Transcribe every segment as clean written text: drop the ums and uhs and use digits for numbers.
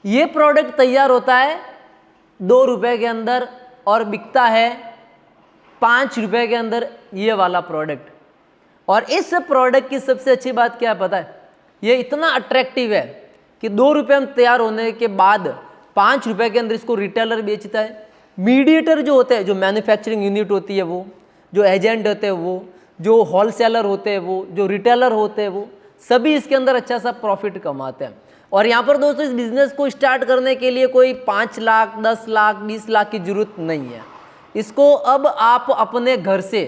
ये प्रोडक्ट तैयार होता है 2 रुपए के अंदर और बिकता है 5 रुपए के अंदर, ये वाला प्रोडक्ट। और इस प्रोडक्ट की सबसे अच्छी बात क्या है पता है, ये इतना अट्रैक्टिव है कि 2 रुपए में तैयार होने के बाद 5 रुपए के अंदर इसको रिटेलर बेचता है। मीडिएटर जो होते हैं, जो मैन्युफैक्चरिंग यूनिट होती है वो, जो एजेंट होते हैं वो, जो होलसेलर होते हैं वो, जो रिटेलर होते हैं वो, सभी इसके अंदर अच्छा सा प्रॉफिट कमाते हैं। और यहाँ पर दोस्तों इस बिजनेस को स्टार्ट करने के लिए कोई 5 लाख 10 लाख 20 लाख की जरूरत नहीं है। इसको अब आप अपने घर से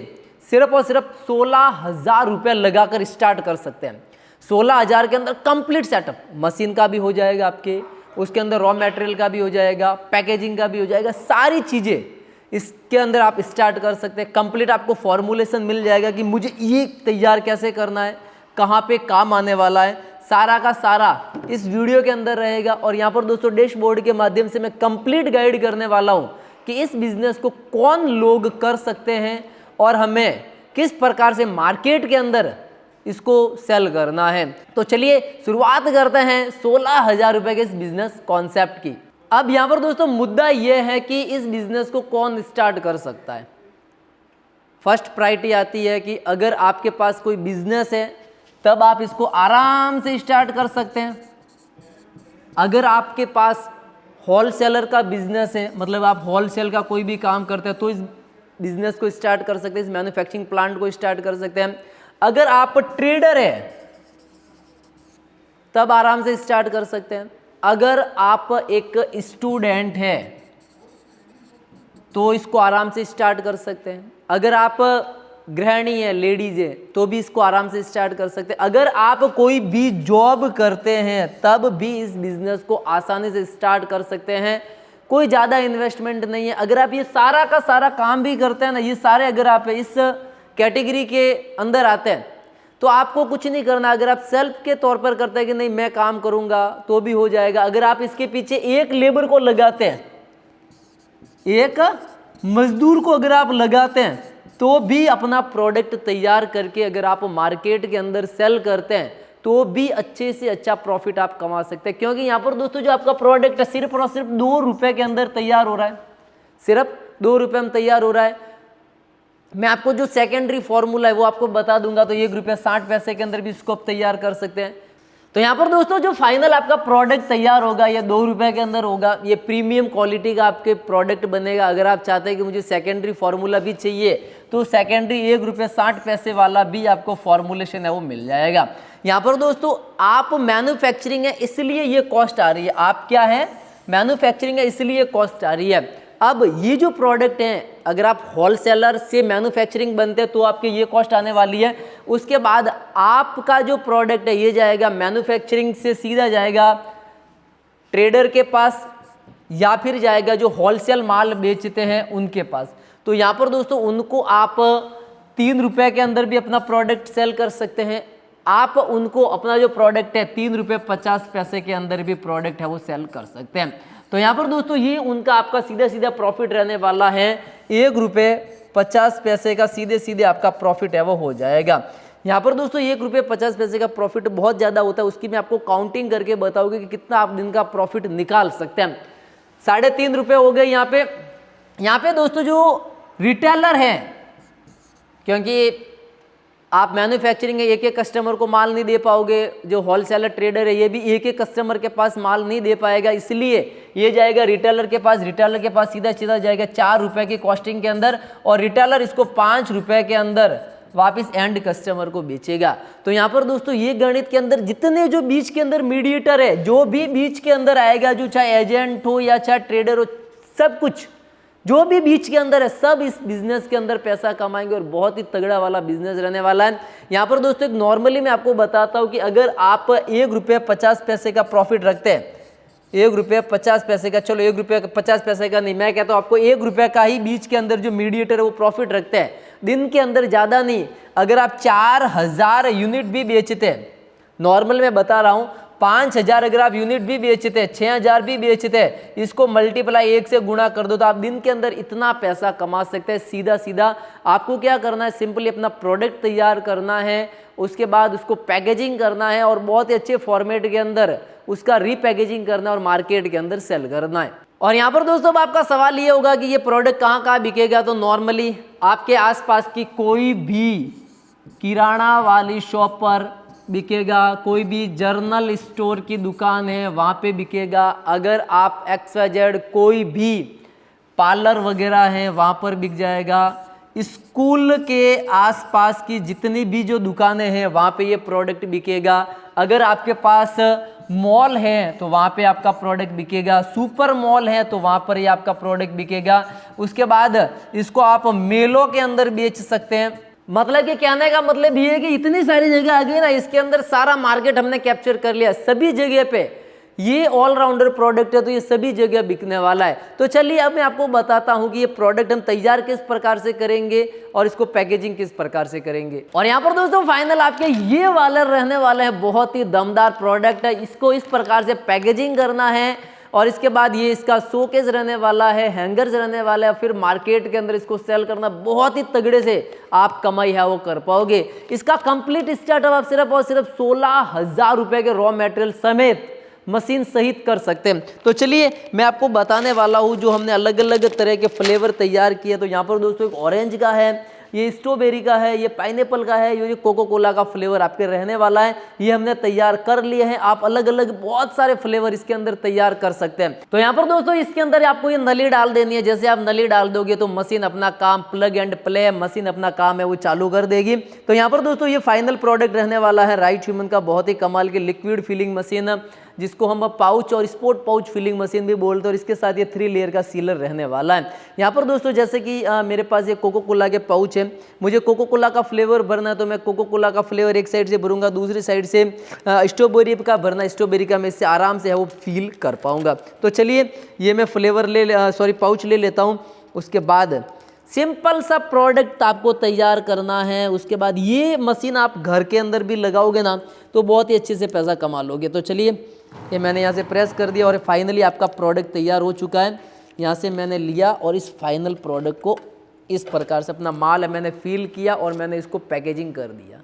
सिर्फ और सिर्फ 16,000 रुपये लगाकर स्टार्ट कर सकते हैं। 16,000 के अंदर कंप्लीट सेटअप, मशीन का भी हो जाएगा आपके, उसके अंदर रॉ मटेरियल का भी हो जाएगा, पैकेजिंग का भी हो जाएगा, सारी चीज़ें इसके अंदर आप स्टार्ट कर सकते हैं। कंप्लीट आपको फॉर्मूलेशन मिल जाएगा कि मुझे ये तैयार कैसे करना है, कहाँ पे काम आने वाला है, सारा का सारा इस वीडियो के अंदर रहेगा। और यहाँ पर दोस्तों डैशबोर्ड के माध्यम से मैं कंप्लीट गाइड करने वाला हूँ कि इस बिजनेस को कौन लोग कर सकते हैं और हमें किस प्रकार से मार्केट के अंदर इसको सेल करना है। तो चलिए शुरुआत करते हैं 16,000 रुपये के इस बिजनेस कॉन्सेप्ट की। अब यहाँ पर दोस्तों मुद्दा यह है कि इस बिजनेस को कौन स्टार्ट कर सकता है। फर्स्ट प्रायोरिटी आती है कि अगर आपके पास कोई बिजनेस है तब आप इसको आराम से स्टार्ट कर सकते हैं। अगर आपके पास होलसेलर का बिजनेस है, मतलब आप होलसेल का कोई भी काम करते हैं, तो इस बिजनेस को स्टार्ट कर सकते हैं, इस मैन्युफैक्चरिंग प्लांट को स्टार्ट कर सकते हैं। अगर आप ट्रेडर है तब आराम से स्टार्ट कर सकते हैं। अगर आप एक स्टूडेंट है तो इसको आराम से स्टार्ट कर सकते हैं। अगर आप गृहिणी है, लेडीज है, तो भी इसको आराम से स्टार्ट कर सकते हैं। अगर आप कोई भी जॉब करते हैं तब भी इस बिजनेस को आसानी से स्टार्ट कर सकते हैं। कोई ज़्यादा इन्वेस्टमेंट नहीं है। अगर आप ये सारा का सारा काम भी करते हैं ना, ये सारे अगर आप इस कैटेगरी के अंदर आते हैं तो आपको कुछ नहीं करना। अगर आप सेल्फ के तौर पर करते हैं कि नहीं मैं काम करूंगा तो भी हो जाएगा। अगर आप इसके पीछे एक लेबर को लगाते हैं, एक मजदूर को अगर आप लगाते हैं, तो भी अपना प्रोडक्ट तैयार करके अगर आप मार्केट के अंदर सेल करते हैं तो भी अच्छे से अच्छा प्रॉफिट आप कमा सकते हैं। क्योंकि यहाँ पर दोस्तों जो आपका प्रोडक्ट है सिर्फ और सिर्फ 2 रुपए के अंदर तैयार हो रहा है, सिर्फ 2 रुपए में तैयार हो रहा है। मैं आपको जो सेकेंडरी फॉर्मूला है वो आपको बता दूंगा, तो 1 रुपया 60 पैसे के अंदर भी इसको आप तैयार कर सकते हैं। तो यहाँ पर दोस्तों जो फाइनल आपका प्रोडक्ट तैयार होगा ये 2 रुपए के अंदर होगा। ये प्रीमियम क्वालिटी का आपके प्रोडक्ट बनेगा। अगर आप चाहते हैं कि मुझे सेकेंडरी फॉर्मूला भी चाहिए तो सेकेंडरी 1 रुपये 60 पैसे वाला भी आपको फॉर्मूलेशन है वो मिल जाएगा। यहाँ पर दोस्तों आप मैन्युफैक्चरिंग है इसलिए ये कॉस्ट आ रही है, आप क्या है मैन्युफैक्चरिंग है इसलिए कॉस्ट आ रही है। अब ये जो प्रोडक्ट हैं अगर आप होलसेलर से मैन्युफैक्चरिंग बनते हैं तो आपके ये कॉस्ट आने वाली है। उसके बाद आपका जो प्रोडक्ट है ये जाएगा मैन्युफैक्चरिंग से सीधा जाएगा ट्रेडर के पास या फिर जाएगा जो होलसेल माल बेचते हैं उनके पास। तो यहाँ पर दोस्तों उनको आप 3 रुपए के अंदर भी अपना प्रोडक्ट सेल कर सकते हैं। आप उनको अपना जो प्रोडक्ट है 3 रुपये 50 पैसे के अंदर भी प्रोडक्ट है वो सेल कर सकते हैं। तो यहाँ पर दोस्तों ये उनका आपका सीधा सीधा प्रॉफिट रहने वाला है। 1 रुपये 50 पैसे का सीधे सीधे आपका प्रॉफिट है वो हो जाएगा। यहाँ पर दोस्तों 1 रुपये 50 पैसे का प्रॉफिट बहुत ज़्यादा होता है, उसकी मैं आपको काउंटिंग करके बताऊंगी कि कितना आप दिन का प्रॉफिट निकाल सकते हैं। 3.5 रुपये हो गए यहाँ पे दोस्तों जो रिटेलर है, क्योंकि आप मैन्युफैक्चरिंग है एक एक कस्टमर को माल नहीं दे पाओगे, जो होलसेलर ट्रेडर है ये भी एक एक कस्टमर के पास माल नहीं दे पाएगा, इसलिए ये जाएगा रिटेलर के पास सीधा सीधा जाएगा 4 रुपए की कॉस्टिंग के अंदर और रिटेलर इसको 5 रुपए के अंदर वापस एंड कस्टमर को बेचेगा। तो यहाँ पर दोस्तों ये गणित के अंदर जितने जो बीच के अंदर मीडिएटर है, जो भी बीच के अंदर आएगा, जो चाहे एजेंट हो या चाहे ट्रेडर हो, सब कुछ जो भी बीच के अंदर है सब इस बिजनेस के अंदर पैसा कमाएंगे और बहुत ही तगड़ा वाला बिजनेस रहने वाला है। यहाँ पर दोस्तों एक नॉर्मली मैं आपको बताता हूँ कि अगर आप 1 रुपये 50 पैसे का प्रॉफिट रखते हैं, 1 रुपये 50 पैसे का, चलो 1 रुपये 50 पैसे का नहीं, मैं कहता हूँ आपको 1 रुपये का ही बीच के अंदर जो मीडिएटर है वो प्रॉफिट रखते हैं दिन के अंदर, ज़्यादा नहीं। अगर आप 4,000 यूनिट भी बेचते हैं, नॉर्मल मैं बता रहा हूँ, 5,000 अगर आप यूनिट भी बेचते हैं, 6,000 भी बेचते हैं, इसको मल्टीप्लाई 1 से गुणा कर दो तो आप दिन के अंदर इतना पैसा कमा सकते हैं। सीधा सीधा आपको क्या करना है, सिंपली अपना प्रोडक्ट तैयार करना है, उसके बाद उसको पैकेजिंग करना है और बहुत ही अच्छे फॉर्मेट के अंदर उसका रीपैकेजिंग करना और मार्केट के अंदर सेल करना है। और यहाँ पर दोस्तों अब आपका सवाल ये होगा कि ये प्रोडक्ट कहाँ कहाँ बिकेगा। तो नॉर्मली आपके आसपास की कोई भी किराना वाली शॉप पर बिकेगा, कोई भी जर्नल स्टोर की दुकान है वहाँ पे बिकेगा, अगर आप XYZ कोई भी पार्लर वगैरह है वहाँ पर बिक जाएगा, स्कूल के आसपास की जितनी भी जो दुकानें हैं वहाँ पे ये प्रोडक्ट बिकेगा, अगर आपके पास मॉल है तो वहाँ पे आपका प्रोडक्ट बिकेगा, सुपर मॉल है तो वहाँ पर ये आपका प्रोडक्ट बिकेगा। उसके बाद इसको आप मेलों के अंदर बेच सकते हैं। मतलब कि कहने का मतलब ये है कि इतनी सारी जगह आ गई ना, इसके अंदर सारा मार्केट हमने कैप्चर कर लिया, सभी जगह पे ये ऑलराउंडर प्रोडक्ट है तो ये सभी जगह बिकने वाला है। तो चलिए अब मैं आपको बताता हूं कि ये प्रोडक्ट हम तैयार किस प्रकार से करेंगे और इसको पैकेजिंग किस प्रकार से करेंगे। और यहाँ पर दोस्तों फाइनल आपके ये वाला रहने वाला है, बहुत ही दमदार प्रोडक्ट है। इसको इस प्रकार से पैकेजिंग करना है और इसके बाद ये इसका शोकेस रहने वाला है, हैंगर्स रहने वाला है, फिर मार्केट के अंदर इसको सेल करना, बहुत ही तगड़े से आप कमाई है वो कर पाओगे। इसका कंप्लीट स्टार्टअप आप सिर्फ और सिर्फ 16,000 रुपए के रॉ मटेरियल समेत मशीन सहित कर सकते हैं। तो चलिए मैं आपको बताने वाला हूँ जो हमने अलग अलग तरह के फ्लेवर तैयार किए। तो यहाँ पर दोस्तों एक ऑरेंज का है, ये स्ट्रॉबेरी का है, ये पाइनएप्पल का है, ये कोको कोला का फ्लेवर आपके रहने वाला है, ये हमने तैयार कर लिए हैं। आप अलग अलग बहुत सारे फ्लेवर इसके अंदर तैयार कर सकते हैं। तो यहाँ पर दोस्तों इसके अंदर आपको ये नली डाल देनी है। जैसे आप नली डाल दोगे तो मशीन अपना काम, प्लग एंड प्ले, मशीन अपना काम है वो चालू कर देगी। तो यहाँ पर दोस्तों ये फाइनल प्रोडक्ट रहने वाला है राइट ह्यूमन का, बहुत ही कमाल की लिक्विड फिलिंग मशीन, जिसको हम पाउच और स्पोर्ट पाउच फिलिंग मशीन भी बोलते हैं। और इसके साथ ये 3 लेयर का सीलर रहने वाला है। यहाँ पर दोस्तों जैसे कि मेरे पास ये कोको कोला के पाउच है, मुझे कोको कोला का फ्लेवर भरना है तो मैं कोको कोला का फ्लेवर एक साइड से भरूंगा, दूसरी साइड से स्ट्रॉबेरी का भरना, स्ट्रॉबेरी का मैं इससे आराम से है वो फील कर पाऊंगा। तो चलिए ये मैं फ्लेवर पाउच ले लेता हूँ। उसके बाद सिंपल सा प्रोडक्ट आपको तैयार करना है। उसके बाद ये मशीन आप घर के अंदर भी लगाओगे ना तो बहुत ही अच्छे से पैसा कमा लोगे। तो चलिए ये मैंने यहाँ से प्रेस कर दिया और फाइनली आपका प्रोडक्ट तैयार हो चुका है। यहाँ से मैंने लिया और इस फाइनल प्रोडक्ट को इस प्रकार से अपना माल है मैंने फील किया और मैंने इसको पैकेजिंग कर दिया।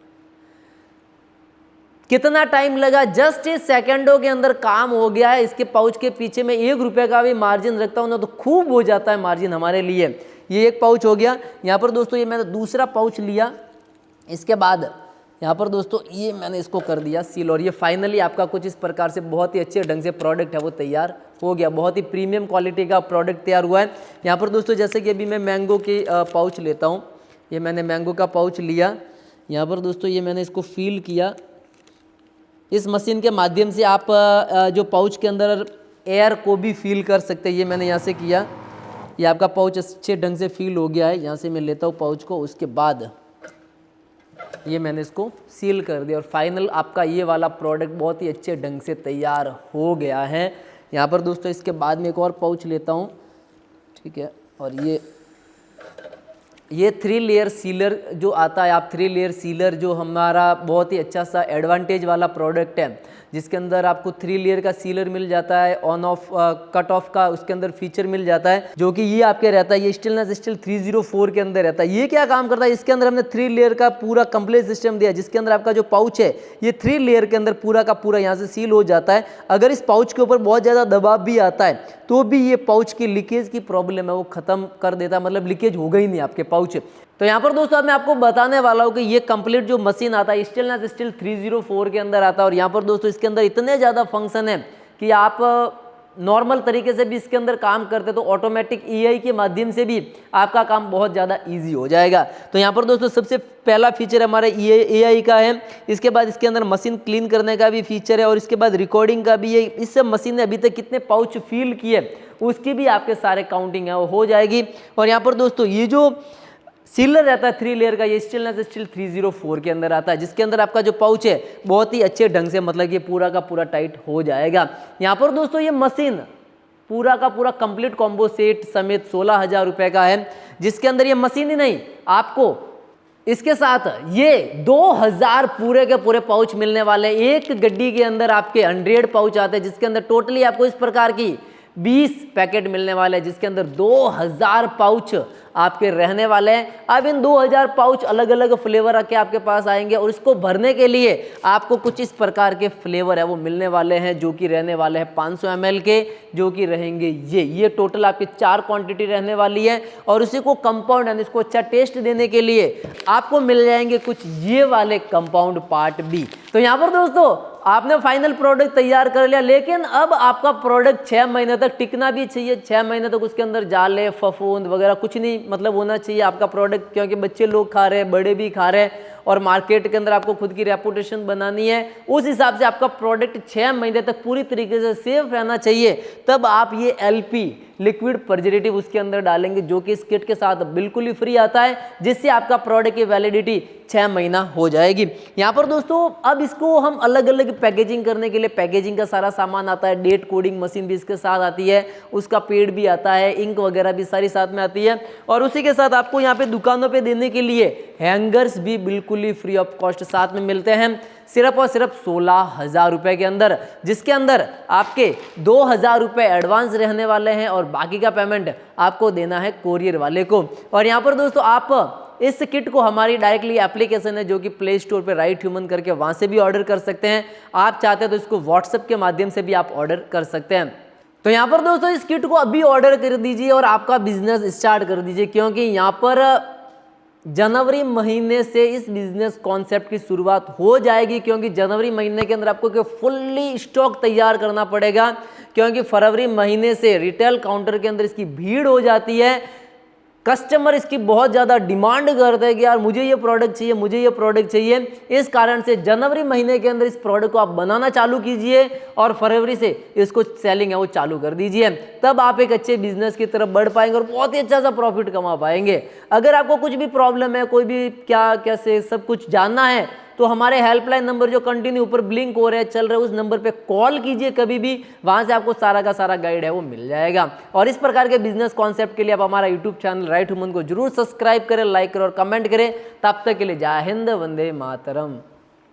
कितना टाइम लगा, जस्ट इस सेकंडों के अंदर काम हो गया है। इसके पाउच के पीछे मैं 1 रुपये का भी मार्जिन रखता हूँ ना तो खूब हो जाता है मार्जिन हमारे लिए। ये एक पाउच हो गया। यहाँ पर दोस्तों ये मैंने दूसरा पाउच लिया, इसके बाद यहाँ पर दोस्तों ये मैंने इसको कर दिया सील और ये फाइनली आपका कुछ इस प्रकार से बहुत ही अच्छे ढंग से प्रोडक्ट है वो तैयार हो गया। बहुत ही प्रीमियम क्वालिटी का प्रोडक्ट तैयार हुआ है। यहाँ पर दोस्तों जैसे कि अभी मैं मैंगो के पाउच लेता हूँ, ये मैंने मैंगो का पाउच लिया। यहाँ पर दोस्तों ये मैंने इसको फील किया। इस मशीन के माध्यम से आप जो पाउच के अंदर एयर को भी फील कर सकते हैं। ये मैंने यहाँ से किया, ये आपका पाउच अच्छे ढंग से फील हो गया है। यहाँ से मैं लेता हूँ पाउच को, उसके बाद ये मैंने इसको सील कर दिया और फाइनल आपका ये वाला प्रोडक्ट बहुत ही अच्छे ढंग से तैयार हो गया है। यहाँ पर दोस्तों इसके बाद में एक और पाउच लेता हूँ, ठीक है। और ये 3 लेयर सीलर जो आता है, आप 3 लेयर सीलर जो हमारा बहुत ही अच्छा सा एडवांटेज वाला प्रोडक्ट है, जिसके अंदर आपको 3 लेयर का सीलर मिल जाता है, ऑन ऑफ कट ऑफ का उसके अंदर फीचर मिल जाता है, जो कि ये आपके रहता है। ये स्टेनलेस स्टील 304 के अंदर रहता है। ये क्या काम करता है, इसके अंदर हमने 3 लेयर का पूरा कंप्लीट सिस्टम दिया, जिसके अंदर आपका जो पाउच है ये 3 लेयर के अंदर पूरा का पूरा यहाँ से सील हो जाता है। अगर इस पाउच के ऊपर बहुत ज़्यादा दबाव भी आता है तो भी ये पाउच की लीकेज की प्रॉब्लम है वो खत्म कर देता है, मतलब लीकेज होगा ही नहीं आपके पाउच। तो यहाँ पर दोस्तों मैं आपको बताने वाला हूँ कि ये कंप्लीट जो मशीन आता है स्टेनलेस स्टील 304 के अंदर आता है। और यहाँ पर दोस्तों इसके अंदर इतने ज़्यादा फंक्शन है कि आप नॉर्मल तरीके से भी इसके अंदर काम करते तो ऑटोमेटिक EI के माध्यम से भी आपका काम बहुत ज़्यादा इजी हो जाएगा। तो यहाँ पर दोस्तों सबसे पहला फीचर हमारे AI का है। इसके बाद इसके अंदर मशीन क्लीन करने का भी फीचर है और इसके बाद रिकॉर्डिंग का भी है। इससे मशीन ने अभी तक कितने पाउच फील किए उसकी भी आपके सारे काउंटिंग है वो हो जाएगी। और यहाँ पर दोस्तों ये जो सीलर रहता है 3 लेयर का, ये स्टेनलेस स्टील 304 के अंदर आता है, जिसके अंदर आपका जो पाउच है बहुत ही अच्छे ढंग से मतलब ये पूरा का पूरा टाइट हो जाएगा। यहाँ पर दोस्तों ये मशीन पूरा का पूरा कंप्लीट कॉम्बो सेट समेत 16,000 रुपए का है, जिसके अंदर ये मशीन ही नहीं आपको इसके साथ ये 2000 पूरे के पूरे पाउच मिलने वाले। एक गड्डी के अंदर आपके 100 पाउच आते हैं, जिसके अंदर टोटली आपको इस प्रकार की 20 पैकेट मिलने वाले हैं, जिसके अंदर 2000 पाउच आपके रहने वाले हैं। अब इन 2000 पाउच अलग अलग फ्लेवर रखे आपके पास आएंगे और इसको भरने के लिए आपको कुछ इस प्रकार के फ्लेवर है वो मिलने वाले हैं, जो कि रहने वाले हैं 500 ml के, जो कि रहेंगे ये टोटल आपकी 4 क्वांटिटी रहने वाली है। और उसी को कंपाउंड यानी इसको अच्छा टेस्ट देने के लिए आपको मिल जाएंगे कुछ ये वाले कंपाउंड पार्ट भी। तो यहाँ पर दोस्तों आपने फाइनल प्रोडक्ट तैयार कर लिया, लेकिन अब आपका प्रोडक्ट 6 महीने तक टिकना भी चाहिए। 6 महीने तक उसके अंदर जाले फफूंद वगैरह कुछ नहीं मतलब होना चाहिए आपका प्रोडक्ट, क्योंकि बच्चे लोग खा रहे हैं, बड़े भी खा रहे हैं और मार्केट के अंदर आपको खुद की रेपुटेशन बनानी है। उस हिसाब से आपका प्रोडक्ट 6 महीने तक पूरी तरीके से सेफ रहना चाहिए। तब आप ये LP लिक्विड प्रिजर्वेटिव उसके अंदर डालेंगे, जो कि इस किट के साथ बिल्कुल ही फ्री आता है, जिससे आपका प्रोडक्ट की वैलिडिटी 6 महीना हो जाएगी। यहाँ पर दोस्तों अब इसको हम अलग अलग पैकेजिंग करने के लिए पैकेजिंग का सारा सामान आता है, डेट कोडिंग मशीन भी इसके साथ आती है, उसका पेड भी आता है, इंक वगैरह भी सारी साथ में आती है। और उसी के साथ आपको यहाँ पे दुकानों पे देने के लिए हैंगर्स भी बिल्कुल ही फ्री ऑफ कॉस्ट साथ में मिलते हैं, सिर्फ और सिर्फ 16,000 रुपए के अंदर, जिसके अंदर आपके 2,000 रुपए एडवांस रहने वाले हैं और बाकी का पेमेंट आपको देना है कोरियर वाले को। और यहाँ पर दोस्तों आप इस किट को हमारी डायरेक्टली एप्लीकेशन है, जो कि प्ले स्टोर पे राइट ह्यूमन करके वहां से भी ऑर्डर कर सकते हैं। आप चाहते हैं तो इसको व्हाट्सएप के माध्यम से भी आप ऑर्डर कर सकते हैं। तो यहाँ पर दोस्तों इस किट को अभी ऑर्डर कर दीजिए और आपका बिजनेस स्टार्ट कर दीजिए, क्योंकि यहाँ पर जनवरी महीने से इस बिजनेस कॉन्सेप्ट की शुरुआत हो जाएगी। क्योंकि जनवरी महीने के अंदर आपको फुल्ली स्टॉक तैयार करना पड़ेगा, क्योंकि फरवरी महीने से रिटेल काउंटर के अंदर इसकी भीड़ हो जाती है। कस्टमर इसकी बहुत ज़्यादा डिमांड करते हैं कि यार मुझे ये प्रोडक्ट चाहिए, मुझे ये प्रोडक्ट चाहिए। इस कारण से जनवरी महीने के अंदर इस प्रोडक्ट को आप बनाना चालू कीजिए और फरवरी से इसको सेलिंग है वो चालू कर दीजिए। तब आप एक अच्छे बिजनेस की तरफ बढ़ पाएंगे और बहुत ही अच्छा सा प्रॉफिट कमा पाएंगे। अगर आपको कुछ भी प्रॉब्लम है, कोई भी क्या कैसे सब कुछ जानना है, तो हमारे हेल्पलाइन नंबर जो कंटिन्यू ऊपर ब्लिंक हो रहे हैं चल रहे हैं, उस नंबर पे कॉल कीजिए कभी भी, वहां से आपको सारा का सारा गाइड है वो मिल जाएगा। और इस प्रकार के बिजनेस कॉन्सेप्ट के लिए आप हमारा यूट्यूब चैनल राइट ह्यूमन को जरूर सब्सक्राइब करें, लाइक करें और कमेंट करें। तब तक के लिए जय हिंद, वंदे मातरम।